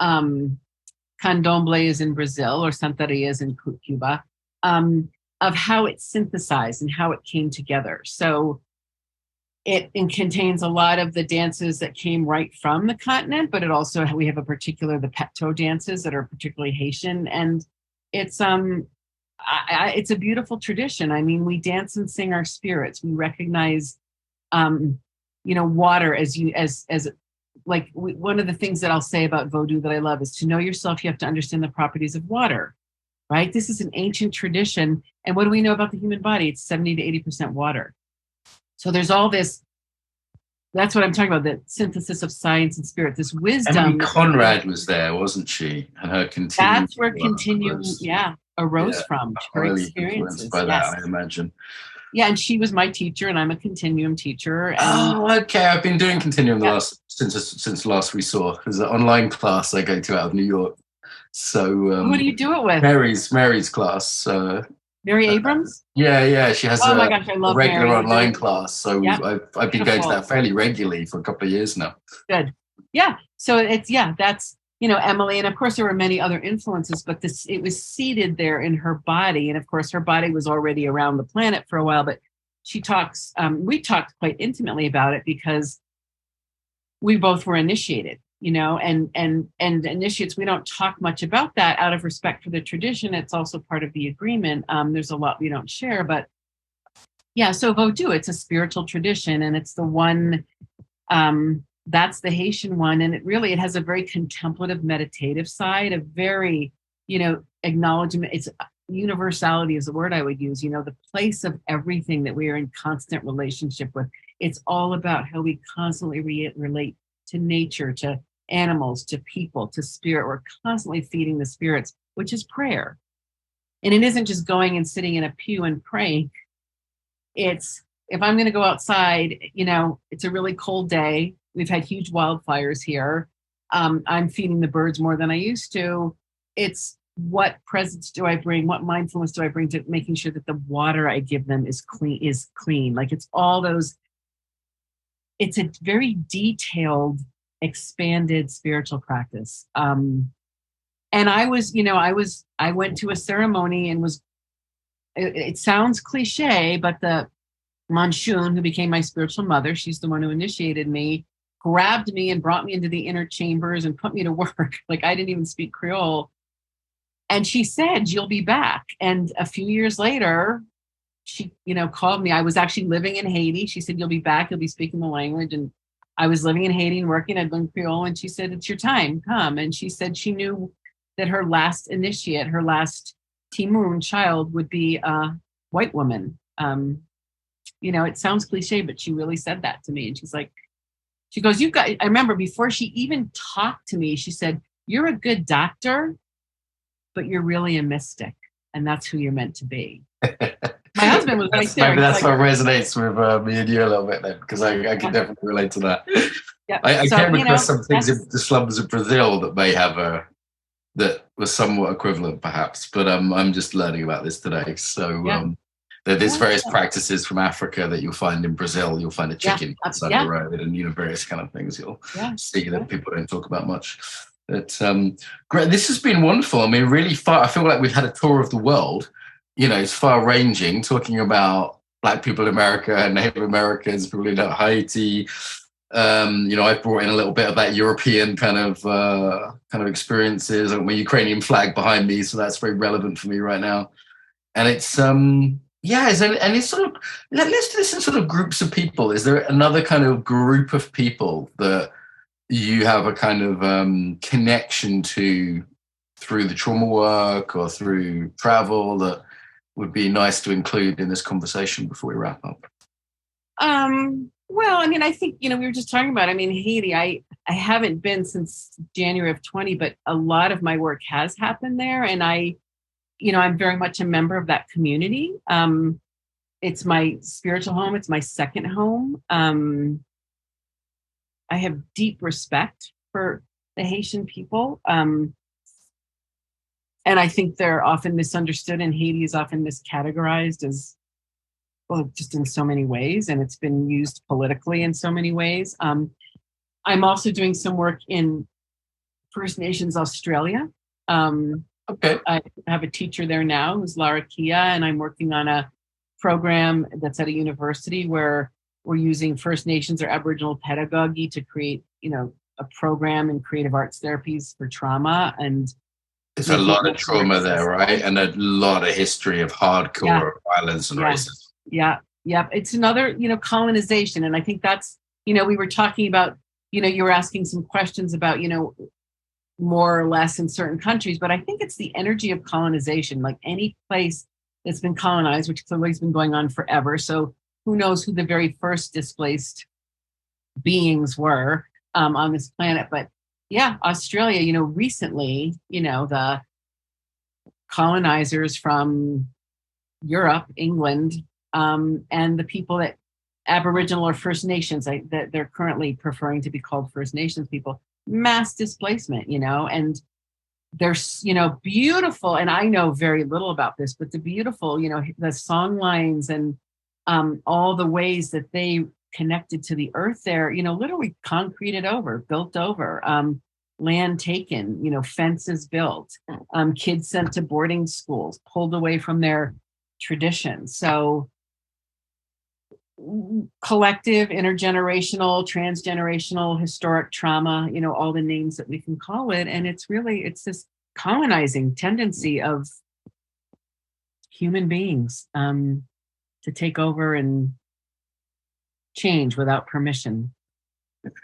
candomblé is in Brazil or Santeria is in Cuba, of how it's synthesized and how it came together. So it contains a lot of the dances that came right from the continent, but we have the Peto dances that are particularly Haitian. And it's a beautiful tradition. I mean, we dance and sing our spirits. We recognize water as like one of the things that I'll say about Vodou that I love is to know yourself, you have to understand the properties of water, right? This is an ancient tradition. And what do we know about the human body? It's 70 to 80% water. So there's all this, that's what I'm talking about, the synthesis of science and spirit, this wisdom. Emily Conrad was there, wasn't she? And her continuum. That's where continuum, arose from. Her experiences. By that, I imagine. Yeah, and she was my teacher, and I'm a continuum teacher. And okay. I've been doing continuum since last we saw. There's an online class I go to out of New York. So who do you do it with? Mary's class. Mary Abrams? Yeah. She has I love a regular Mary. online class. So I've been going to that fairly regularly for a couple of years now. Good. Yeah. So that's, Emily. And of course, there were many other influences, but it was seated there in her body. And of course, her body was already around the planet for a while, but we talked quite intimately about it because we both were initiated, and initiates, we don't talk much about that out of respect for the tradition. It's also part of the agreement. There's a lot we don't share, but yeah, so Vodou, it's a spiritual tradition, and it's the one, that's the Haitian one. And it has a very contemplative, meditative side, a very, acknowledgement. It's universality is the word I would use, the place of everything that we are in constant relationship with. It's all about how we constantly relate to nature, to animals, to people, to spirit. We're constantly feeding the spirits, which is prayer. And it isn't just going and sitting in a pew and praying. It's, if I'm going to go outside, it's a really cold day. We've had huge wildfires here. I'm feeding the birds more than I used to. It's what presence do I bring? What mindfulness do I bring to making sure that the water I give them is clean? Like it's all those, it's a very detailed, expanded spiritual practice. And I went to a ceremony and it sounds cliche, but the Manchun, who became my spiritual mother, she's the one who initiated me, grabbed me and brought me into the inner chambers and put me to work. Like I didn't even speak Creole. And she said, you'll be back. And a few years later, she, called me. I was actually living in Haiti. She said, you'll be back. You'll be speaking the language. And I was living in Haiti and working. I'd learned Creole. And she said, it's your time. Come. And she said she knew that her last initiate, her last Timoon child would be a white woman. It sounds cliche, but she really said that to me. And she goes, I remember before she even talked to me, she said, you're a good doctor, but you're really a mystic. And that's who you're meant to be. My husband was right there. Maybe that's what resonates with me and you a little bit then, because I can definitely relate to that. Yeah. I came across some things in the slums of Brazil that may have that was somewhat equivalent perhaps, but I'm just learning about this today. So there's various practices from Africa that you'll find in Brazil. You'll find a chicken outside the road and various kind of things you'll see that people don't talk about much. But great. This has been wonderful. I mean, really far. I feel like we've had a tour of the world. It's far ranging, talking about Black people in America, Native Americans, people in Haiti. I've brought in a little bit of that European kind of experiences. My Ukrainian flag behind me, so that's very relevant for me right now. And it's it's sort of, let's do this in sort of groups of people. Is there another kind of group of people that you have a kind of connection to through the trauma work or through travel that would be nice to include in this conversation before we wrap up? Well, I mean, I think, we were just talking about, Haiti, I haven't been since January of 20, but a lot of my work has happened there. And I'm very much a member of that community. It's my spiritual home. It's my second home. I have deep respect for the Haitian people. And I think they're often misunderstood, and Haiti is often miscategorized as, well, just in so many ways, and it's been used politically in so many ways. I'm also doing some work in First Nations Australia. Okay. I have a teacher there now who's Lara Kia, and I'm working on a program that's at a university where we're using First Nations or Aboriginal pedagogy to create, a program in creative arts therapies for trauma. And there's a lot of trauma there, right? And a lot of history of hardcore violence and racism. Yeah. It's another, colonization. And I think that's we were talking about, you were asking some questions about, more or less in certain countries, but I think it's the energy of colonization, like any place that's been colonized, which clearly has been going on forever. So who knows who the very first displaced beings were on this planet. But yeah, Australia, recently, the colonizers from Europe, England, and the people that Aboriginal or First Nations, that they're currently preferring to be called First Nations people, mass displacement, and there's, beautiful, and I know very little about this, but the beautiful, the song lines and all the ways that they connected to the earth there, literally concreted over, built over, land taken, fences built, kids sent to boarding schools, pulled away from their traditions. So collective, intergenerational, transgenerational, historic trauma, all the names that we can call it. And it's this colonizing tendency of human beings to take over and change without permission.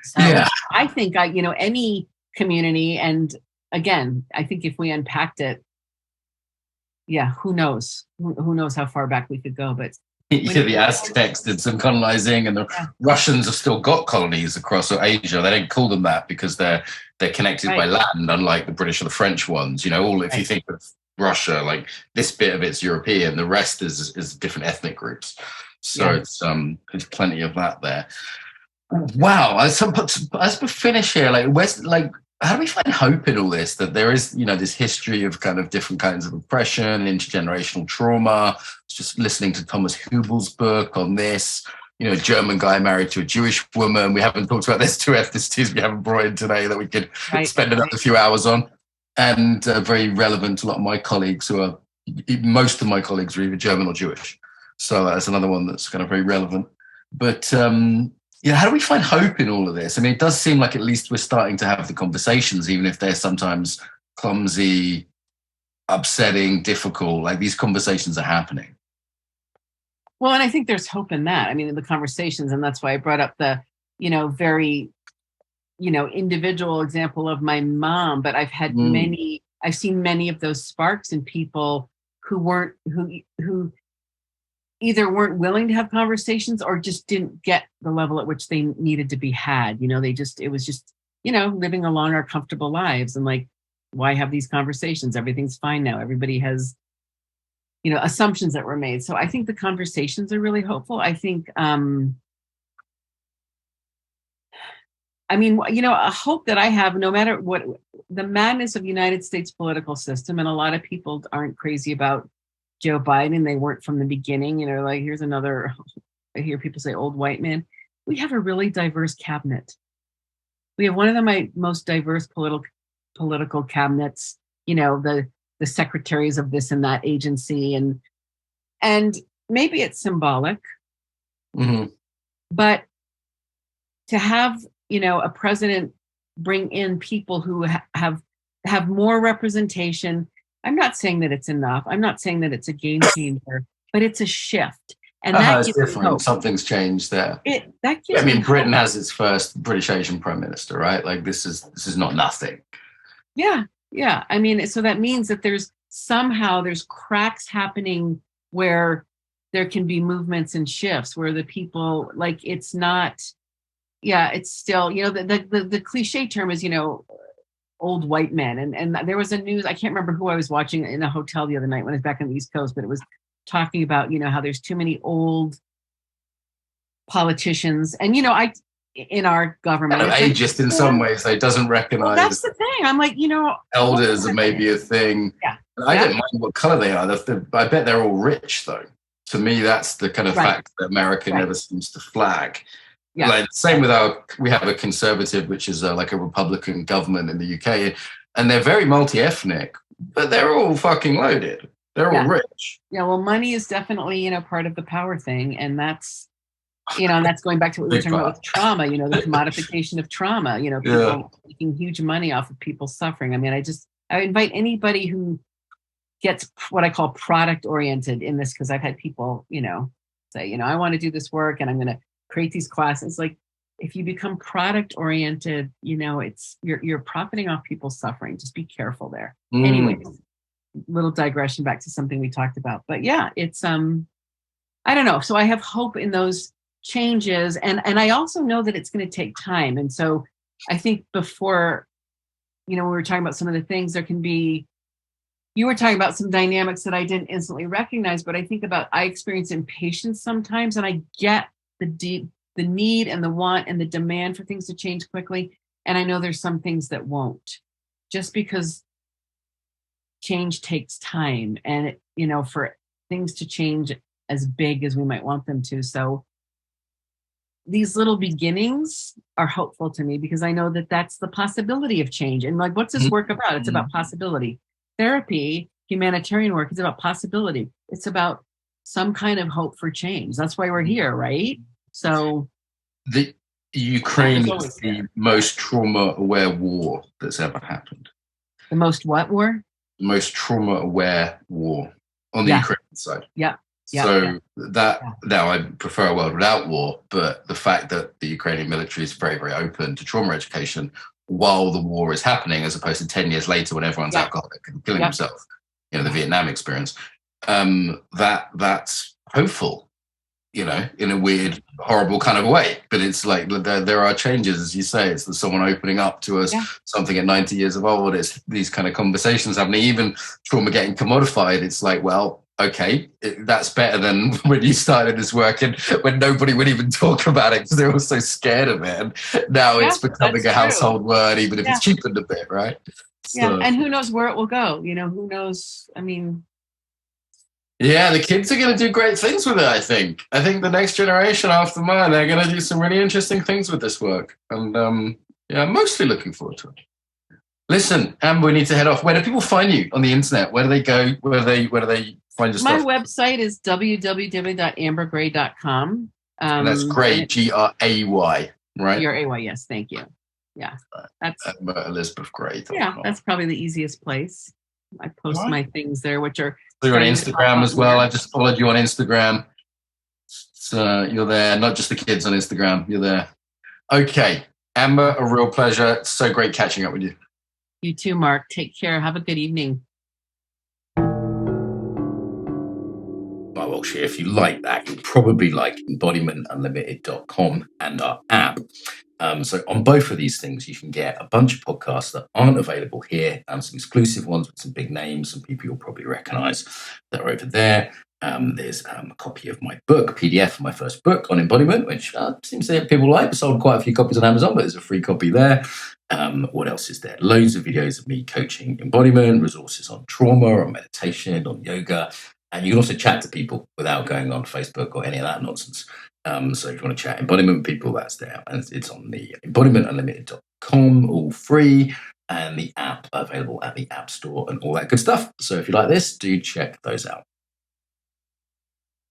So yeah. I think any community, and again, I think if we unpacked it, who knows how far back we could go, but the Aztecs did some colonizing, and the Russians have still got colonies across Asia. They don't call them that because they're connected by land, unlike the British or the French ones. If you think of Russia, like this bit of it's European, the rest is different ethnic groups. So it's plenty of that there. Wow. As we finish here, how do we find hope in all this? That there is, this history of kind of different kinds of oppression, intergenerational trauma. I was just listening to Thomas Hübel's book on this. A German guy married to a Jewish woman. We haven't talked about this, two ethnicities we haven't brought in today that we could spend another few hours on. And very relevant to a lot of my colleagues most of my colleagues are either German or Jewish. So that's another one that's kind of very relevant. But how do we find hope in all of this? I mean, it does seem like at least we're starting to have the conversations, even if they're sometimes clumsy, upsetting, difficult. Like these conversations are happening. Well, and I think there's hope in that. I mean, the conversations, and that's why I brought up the, very, individual example of my mom. But I've had I've seen many of those sparks in people who either weren't willing to have conversations or just didn't get the level at which they needed to be had. It was just, living along our comfortable lives and like, why have these conversations? Everything's fine now. Everybody has, assumptions that were made. So I think the conversations are really hopeful. I think, a hope that I have, no matter what the madness of the United States political system, and a lot of people aren't crazy about Joe Biden. They weren't from the beginning, here's another, I hear people say old white man. We have a really diverse cabinet. We have one of the most diverse political cabinets, the secretaries of this and that agency. And maybe it's symbolic, but to have, a president bring in people who have more representation. I'm not saying that it's enough. I'm not saying that it's a game changer, but it's a shift. And that gives different. Hope. Something's changed there. Britain has its first British Asian prime minister, right? Like this is not nothing. Yeah. Yeah. I mean, so that means that there's cracks happening where there can be movements and shifts where the people, like, it's not, it's still, the cliche term is, old white men. And there was a news, I can't remember who I was watching in a hotel the other night when I was back on the East Coast, but it was talking about, how there's too many old politicians. And, in our government. Ageist in some ways, it doesn't recognize. Well, that's the thing. I'm like, elders are maybe a thing. Yeah. I don't mind what color they are. I bet they're all rich, though. To me, that's the kind of fact that America never seems to flag. Yeah. Like same with we have a conservative, which is like a Republican government in the UK, and they're very multi-ethnic, but they're all fucking loaded. They're all rich. Yeah, well, money is definitely, part of the power thing, and that's, and that's going back to what we were talking about with trauma, the commodification of trauma, people making huge money off of people suffering. I mean, I invite anybody who gets what I call product oriented in this, because I've had people, say, I want to do this work and I'm going to create these classes. Like, if you become product oriented, it's you're profiting off people's suffering. Just be careful there. Anyways, little digression back to something we talked about. But yeah, it's I don't know. So I have hope in those changes, and I also know that it's going to take time. And so I think before, when we were talking about some of the things, there can be, you were talking about some dynamics that I didn't instantly recognize, but I experience impatience sometimes, and I get the need and the want and the demand for things to change quickly. And I know there's some things that won't, just because change takes time, and for things to change as big as we might want them to. So these little beginnings are hopeful to me, because I know that that's the possibility of change. And like, what's this work about? It's about possibility. Therapy, humanitarian work, it's about possibility. It's about some kind of hope for change. That's why we're here, right? So the Ukraine is the most trauma-aware war that's ever happened. The most what war? The most trauma-aware war on the Ukrainian side. Yeah. So now I prefer a world without war, but the fact that the Ukrainian military is very, very open to trauma education while the war is happening, as opposed to 10 years later when everyone's alcoholic and killing himself, the Vietnam experience, that's hopeful, in a weird, horrible kind of way. But it's like there are changes, as you say. It's someone opening up to us something at 90 years of old. It's these kind of conversations happening, even trauma getting commodified. It's like, well, okay, that's better than when you started this work and when nobody would even talk about it because they're all so scared of it. And now it's becoming a household word, even if it's cheapened a bit, right? So, and who knows where it will go? Who knows? I mean... Yeah, the kids are going to do great things with it, I think. I think the next generation after mine, they're going to do some really interesting things with this work. And I'm mostly looking forward to it. Listen, Amber, we need to head off. Where do people find you on the internet? Where do they go? Where do they find your stuff? My website is www.ambergray.com. And that's Gray, Gray, right? Gray, yes, thank you. Yeah, that's Elizabeth Gray. Yeah, that's probably the easiest place. I post my things there, which are... So you're on Instagram as well. I just followed you on Instagram. So you're there. Not just the kids on Instagram. You're there. Okay. Amber, a real pleasure. It's so great catching up with you. You too, Mark. Take care. Have a good evening. Well, if you like that, you'll probably like embodimentunlimited.com and our app. So on both of these things, you can get a bunch of podcasts that aren't available here, some exclusive ones with some big names, some people you'll probably recognize that are over there. There's a copy of my book, PDF, my first book on embodiment, which seems that people like. I sold quite a few copies on Amazon, but there's a free copy there. What else is there? Loads of videos of me coaching embodiment, resources on trauma, on meditation, on yoga. And you can also chat to people without going on Facebook or any of that nonsense. So if you want to chat embodiment with people, that's there. And it's on the embodimentunlimited.com, all free, and the app available at the App Store and all that good stuff. So if you like this, do check those out.